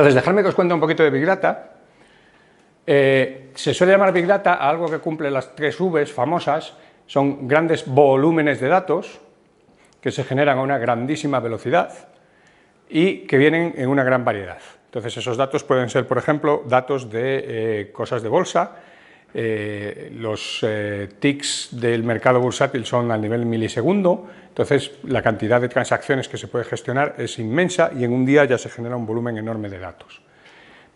Entonces, dejadme que os cuente un poquito de Big Data. Se suele llamar Big Data a algo que cumple las 3 Vs famosas. Son grandes volúmenes de datos que se generan a una grandísima velocidad y que vienen en una gran variedad. Entonces, esos datos pueden ser, por ejemplo, datos de cosas de bolsa. Los ticks del mercado bursátil son al nivel milisegundo, entonces la cantidad de transacciones que se puede gestionar es inmensa y en un día ya se genera un volumen enorme de datos.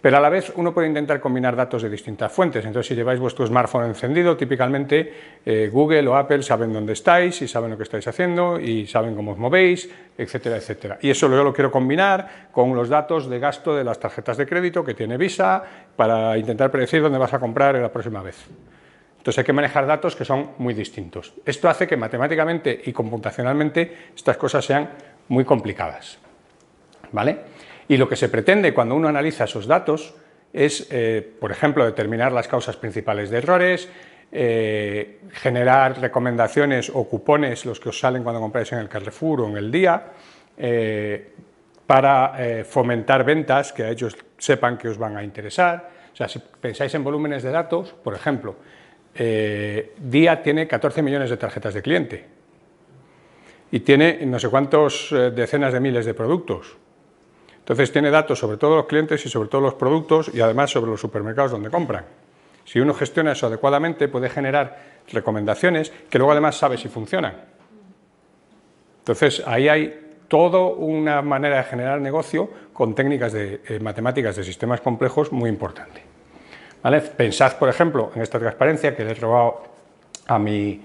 Pero a la vez uno puede intentar combinar datos de distintas fuentes. Entonces, si lleváis vuestro smartphone encendido, típicamente Google o Apple saben dónde estáis y saben lo que estáis haciendo y saben cómo os movéis, etcétera, etcétera. Y eso yo lo quiero combinar con los datos de gasto de las tarjetas de crédito que tiene Visa para intentar predecir dónde vas a comprar la próxima vez. Entonces hay que manejar datos que son muy distintos. Esto hace que matemáticamente y computacionalmente estas cosas sean muy complicadas, ¿vale? Y lo que se pretende cuando uno analiza esos datos es, por ejemplo, determinar las causas principales de errores, generar recomendaciones o cupones, los que os salen cuando compráis en el Carrefour o en el Día, para fomentar ventas que a ellos sepan que os van a interesar. O sea, si pensáis en volúmenes de datos, por ejemplo, Día tiene 14 millones de tarjetas de cliente y tiene no sé cuántos decenas de miles de productos. Entonces tiene datos sobre todos los clientes y sobre todos los productos y además sobre los supermercados donde compran. Si uno gestiona eso adecuadamente puede generar recomendaciones que luego además sabe si funcionan. Entonces ahí hay toda una manera de generar negocio con técnicas de matemáticas de sistemas complejos muy importante. ¿Vale? Pensad, por ejemplo, en esta transparencia que le he robado a mi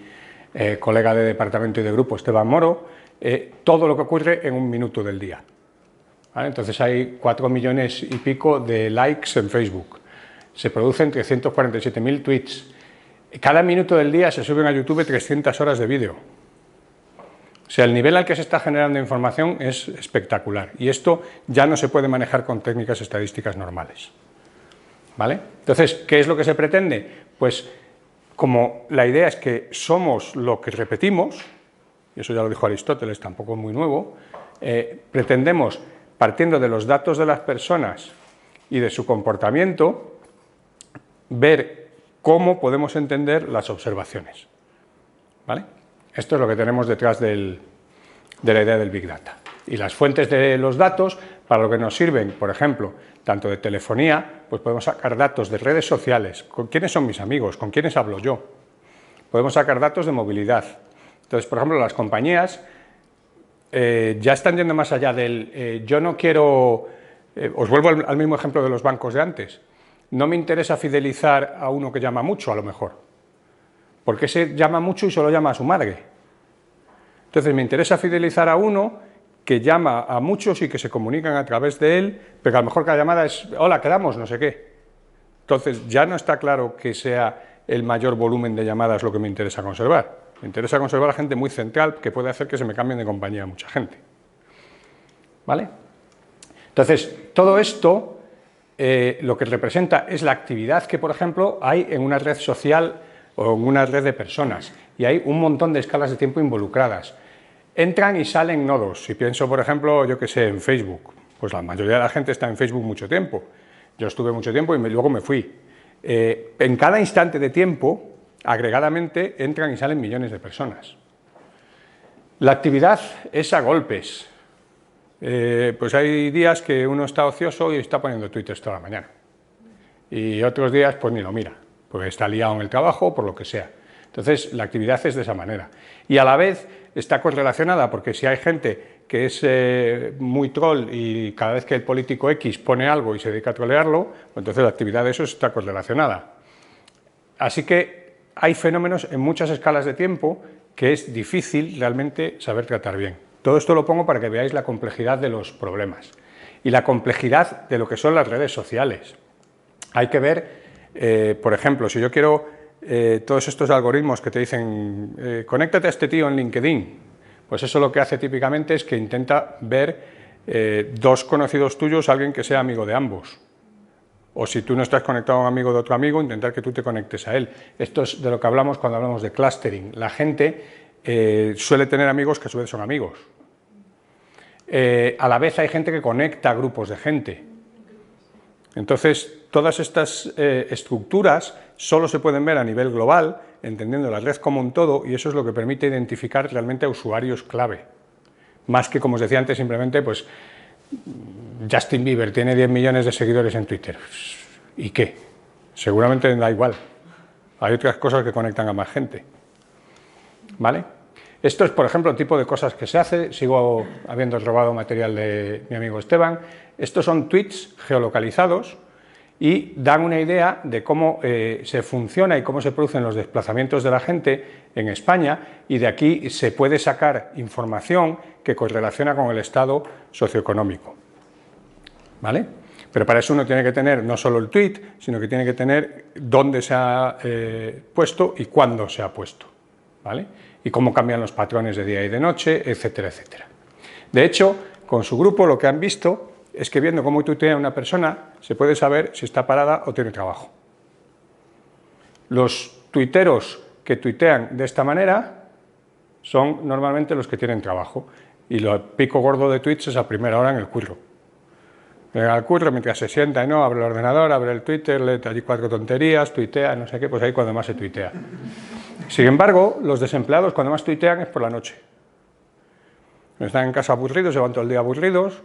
colega de departamento y de grupo, Esteban Moro, todo lo que ocurre en un minuto del día. ¿Vale? Entonces hay 4 millones y pico de likes en Facebook, se producen 347.000 tweets, cada minuto del día se suben a YouTube 300 horas de vídeo. O sea, el nivel al que se está generando información es espectacular y esto ya no se puede manejar con técnicas estadísticas normales. ¿Vale? Entonces, ¿qué es lo que se pretende? Pues como la idea es que somos lo que repetimos, y eso ya lo dijo Aristóteles, tampoco es muy nuevo, pretendemos, partiendo de los datos de las personas y de su comportamiento, ver cómo podemos entender las observaciones. ¿Vale? Esto es lo que tenemos detrás de la idea del Big Data. Y las fuentes de los datos, para lo que nos sirven, por ejemplo, tanto de telefonía, pues podemos sacar datos de redes sociales, con quiénes son mis amigos, con quiénes hablo yo. Podemos sacar datos de movilidad. Entonces, por ejemplo, las compañías ya están yendo más allá del yo no quiero, os vuelvo al mismo ejemplo de los bancos de antes, no me interesa fidelizar a uno que llama mucho a lo mejor, porque ese llama mucho y solo llama a su madre. Entonces me interesa fidelizar a uno que llama a muchos y que se comunican a través de él, pero a lo mejor cada llamada es hola, quedamos, no sé qué. Entonces ya no está claro que sea el mayor volumen de llamadas lo que me interesa conservar. Me interesa conservar a gente muy central que puede hacer que se me cambien de compañía a mucha gente. ¿Vale? Entonces, todo esto lo que representa es la actividad que, por ejemplo, hay en una red social o en una red de personas y hay un montón de escalas de tiempo involucradas. Entran y salen nodos. Si pienso, por ejemplo, yo qué sé, en Facebook, pues la mayoría de la gente está en Facebook mucho tiempo. Yo estuve mucho tiempo y luego me fui. En cada instante de tiempo, agregadamente, entran y salen millones de personas. La actividad es a golpes. Pues hay días que uno está ocioso y está poniendo Twitter toda la mañana. Y otros días, pues ni lo mira, porque está liado en el trabajo, por lo que sea. Entonces, la actividad es de esa manera. Y a la vez está correlacionada, porque si hay gente que es muy troll y cada vez que el político X pone algo y se dedica a trolearlo, pues entonces la actividad de eso está correlacionada. Así que hay fenómenos en muchas escalas de tiempo que es difícil realmente saber tratar bien. Todo esto lo pongo para que veáis la complejidad de los problemas y la complejidad de lo que son las redes sociales. Hay que ver, por ejemplo, si yo quiero todos estos algoritmos que te dicen conéctate a este tío en LinkedIn, pues eso lo que hace típicamente es que intenta ver dos conocidos tuyos, alguien que sea amigo de ambos. O si tú no estás conectado a un amigo de otro amigo, intentar que tú te conectes a él. Esto es de lo que hablamos cuando hablamos de clustering. La gente suele tener amigos que a su vez son amigos. A la vez hay gente que conecta a grupos de gente. Entonces, todas estas estructuras solo se pueden ver a nivel global, entendiendo la red como un todo, y eso es lo que permite identificar realmente a usuarios clave. Más que, como os decía antes, simplemente, pues, Justin Bieber tiene 10 millones de seguidores en Twitter. ¿Y qué? Seguramente da igual. Hay otras cosas que conectan a más gente. ¿Vale? Esto es, por ejemplo, el tipo de cosas que se hace. Sigo habiendo robado material de mi amigo Esteban. Estos son tweets geolocalizados y dan una idea de cómo se funciona y cómo se producen los desplazamientos de la gente en España, y de aquí se puede sacar información que correlaciona con el estado socioeconómico. ¿Vale? Pero para eso uno tiene que tener no solo el tweet, sino que tiene que tener dónde se ha puesto y cuándo se ha puesto, ¿vale? Y cómo cambian los patrones de día y de noche, etcétera, etcétera. De hecho, con su grupo lo que han visto es que viendo cómo tuitea una persona, se puede saber si está parada o tiene trabajo. Los tuiteros que tuitean de esta manera son normalmente los que tienen trabajo, y lo pico gordo de tweets es a primera hora en el curro. Al curro, mientras se sienta y no, abre el ordenador, abre el Twitter, lee allí 4 tonterías, tuitea, no sé qué, pues ahí cuando más se tuitea. Sin embargo, los desempleados cuando más tuitean es por la noche. Están en casa aburridos, se van todo el día aburridos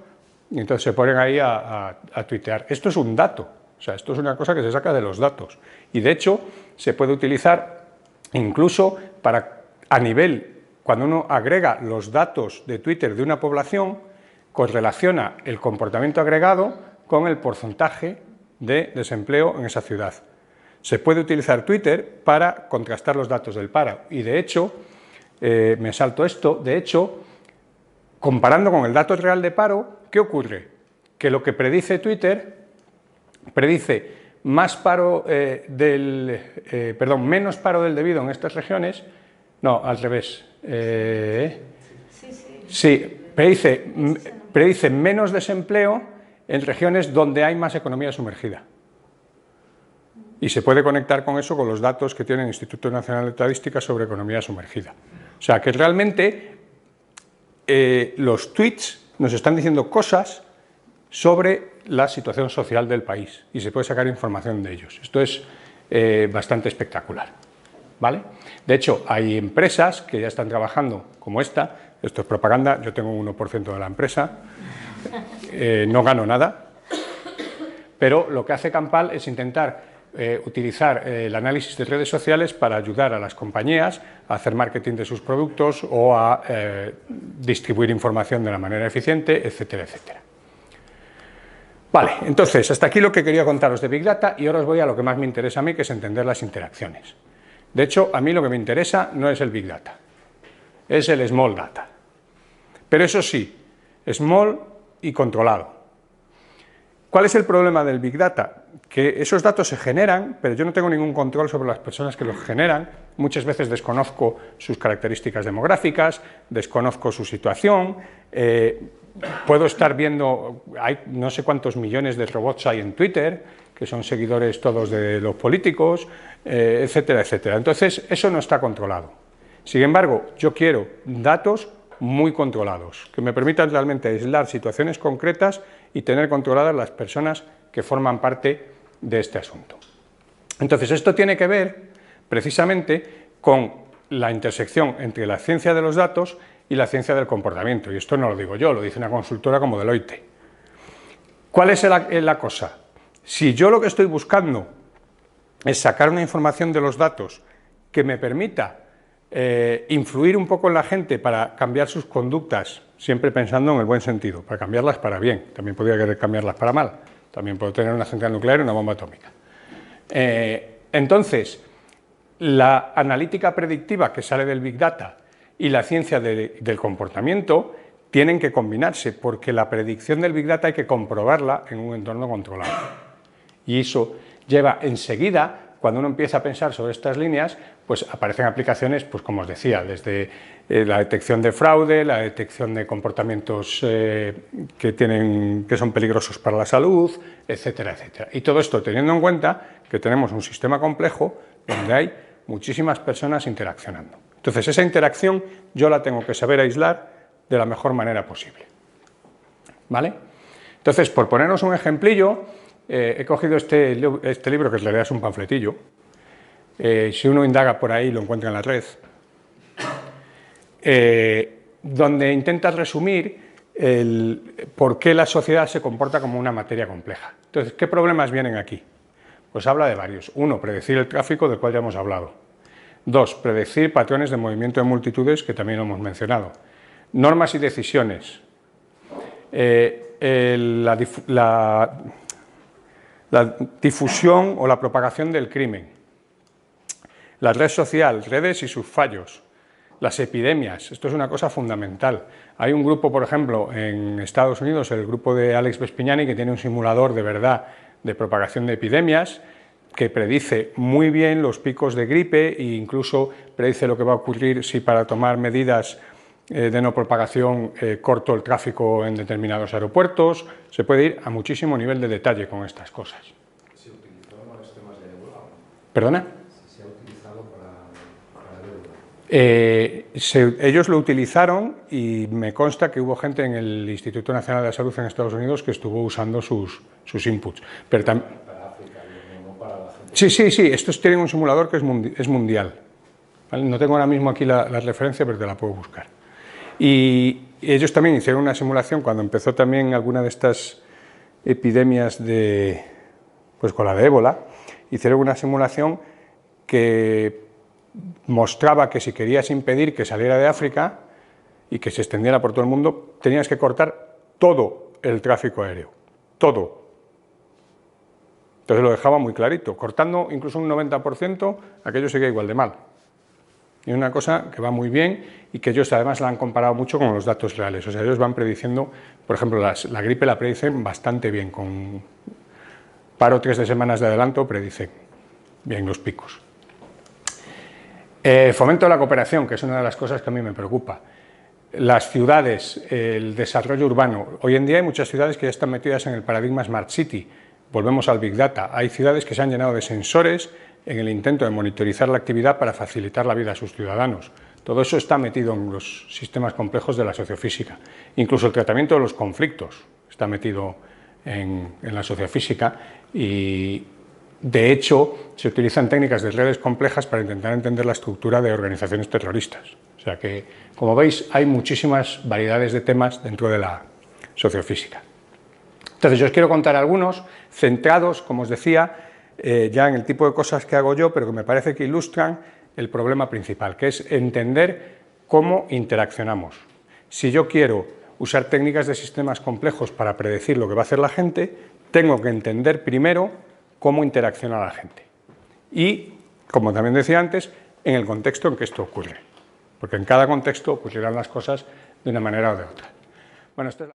y entonces se ponen ahí a tuitear. Esto es un dato, o sea, esto es una cosa que se saca de los datos. Y de hecho, se puede utilizar incluso para, a nivel, cuando uno agrega los datos de Twitter de una población, correlaciona el comportamiento agregado con el porcentaje de desempleo en esa ciudad. Se puede utilizar Twitter para contrastar los datos del paro, y de hecho, me salto esto, de hecho, comparando con el dato real de paro, ¿qué ocurre? Que lo que predice Twitter, predice más paro menos paro del debido en estas regiones, no, al revés, sí, predice menos desempleo en regiones donde hay más economía sumergida. Y se puede conectar con eso con los datos que tiene el Instituto Nacional de Estadística sobre economía sumergida. O sea, que realmente los tweets nos están diciendo cosas sobre la situación social del país y se puede sacar información de ellos. Esto es bastante espectacular, ¿vale? De hecho, hay empresas que ya están trabajando como esta. Esto es propaganda, yo tengo un 1% de la empresa, no gano nada, pero lo que hace Campal es intentar utilizar el análisis de redes sociales para ayudar a las compañías a hacer marketing de sus productos o a distribuir información de la manera eficiente, etcétera, etcétera. Vale, entonces, hasta aquí lo que quería contaros de Big Data, y ahora os voy a lo que más me interesa a mí, que es entender las interacciones. De hecho, a mí lo que me interesa no es el Big Data, es el Small Data. Pero eso sí, small y controlado. ¿Cuál es el problema del Big Data? Que esos datos se generan, pero yo no tengo ningún control sobre las personas que los generan. Muchas veces desconozco sus características demográficas, desconozco su situación. Puedo estar viendo, hay no sé cuántos millones de robots hay en Twitter, que son seguidores todos de los políticos, etcétera, etcétera. Entonces, eso no está controlado. Sin embargo, yo quiero datos muy controlados, que me permitan realmente aislar situaciones concretas y tener controladas las personas que forman parte de este asunto. Entonces, esto tiene que ver precisamente con la intersección entre la ciencia de los datos y la ciencia del comportamiento, y esto no lo digo yo, lo dice una consultora como Deloitte. ¿Cuál es la cosa? Si yo lo que estoy buscando es sacar una información de los datos que me permita influir un poco en la gente para cambiar sus conductas, siempre pensando en el buen sentido, para cambiarlas para bien, también podría querer cambiarlas para mal, también puedo tener una central nuclear y una bomba atómica. Entonces, la analítica predictiva que sale del Big Data y la ciencia del comportamiento tienen que combinarse, porque la predicción del Big Data hay que comprobarla en un entorno controlado. Y eso lleva enseguida, cuando uno empieza a pensar sobre estas líneas, pues aparecen aplicaciones, pues como os decía, desde la detección de fraude, la detección de comportamientos que son peligrosos para la salud, etcétera, etcétera. Y todo esto teniendo en cuenta que tenemos un sistema complejo donde hay muchísimas personas interaccionando. Entonces, esa interacción yo la tengo que saber aislar de la mejor manera posible. ¿Vale? Entonces, por ponernos un ejemplillo, He cogido este libro, que en realidad es un panfletillo. Si uno indaga por ahí, lo encuentra en la red. Donde intenta resumir por qué la sociedad se comporta como una materia compleja. Entonces, ¿qué problemas vienen aquí? Pues habla de varios. 1, predecir el tráfico, del cual ya hemos hablado. 2, predecir patrones de movimiento de multitudes, que también lo hemos mencionado. Normas y decisiones. La difusión o la propagación del crimen. La red social, redes y sus fallos. Las epidemias, esto es una cosa fundamental. Hay un grupo, por ejemplo, en Estados Unidos, el grupo de Alex Vespignani, que tiene un simulador de verdad de propagación de epidemias, que predice muy bien los picos de gripe e incluso predice lo que va a ocurrir si para tomar medidas de no propagación corto el tráfico en determinados aeropuertos. Se puede ir a muchísimo nivel de detalle con estas cosas. ¿Se utilizó en los temas de ébola? ¿Perdona? ¿Se ha utilizado para el ébola? Ellos lo utilizaron y me consta que hubo gente en el Instituto Nacional de la Salud en Estados Unidos que estuvo usando sus inputs. Pero para África, no para la gente. Sí, estos tienen un simulador que es mundial. ¿Vale? No tengo ahora mismo aquí la referencia, pero te la puedo buscar. Y ellos también hicieron una simulación cuando empezó también alguna de estas epidemias pues con la de ébola. Hicieron una simulación que mostraba que si querías impedir que saliera de África y que se extendiera por todo el mundo, tenías que cortar todo el tráfico aéreo, todo. Entonces lo dejaba muy clarito, cortando incluso un 90%, aquello seguía igual de mal. Y una cosa que va muy bien y que ellos además la han comparado mucho con los datos reales. O sea, ellos van prediciendo, por ejemplo, la gripe la predicen bastante bien, con paro 3 de semanas de adelanto predicen bien los picos. Fomento de la cooperación, que es una de las cosas que a mí me preocupa. Las ciudades, el desarrollo urbano. Hoy en día hay muchas ciudades que ya están metidas en el paradigma Smart City. Volvemos al Big Data. Hay ciudades que se han llenado de sensores en el intento de monitorizar la actividad para facilitar la vida a sus ciudadanos. Todo eso está metido en los sistemas complejos de la sociofísica. Incluso el tratamiento de los conflictos está metido en la sociofísica y, de hecho, se utilizan técnicas de redes complejas para intentar entender la estructura de organizaciones terroristas. O sea que, como veis, hay muchísimas variedades de temas dentro de la sociofísica. Entonces, yo os quiero contar algunos centrados, como os decía, ya en el tipo de cosas que hago yo, pero que me parece que ilustran el problema principal, que es entender cómo interaccionamos. Si yo quiero usar técnicas de sistemas complejos para predecir lo que va a hacer la gente, tengo que entender primero cómo interacciona la gente. Y, como también decía antes, en el contexto en que esto ocurre. Porque en cada contexto ocurrirán las cosas de una manera o de otra. Bueno, esto es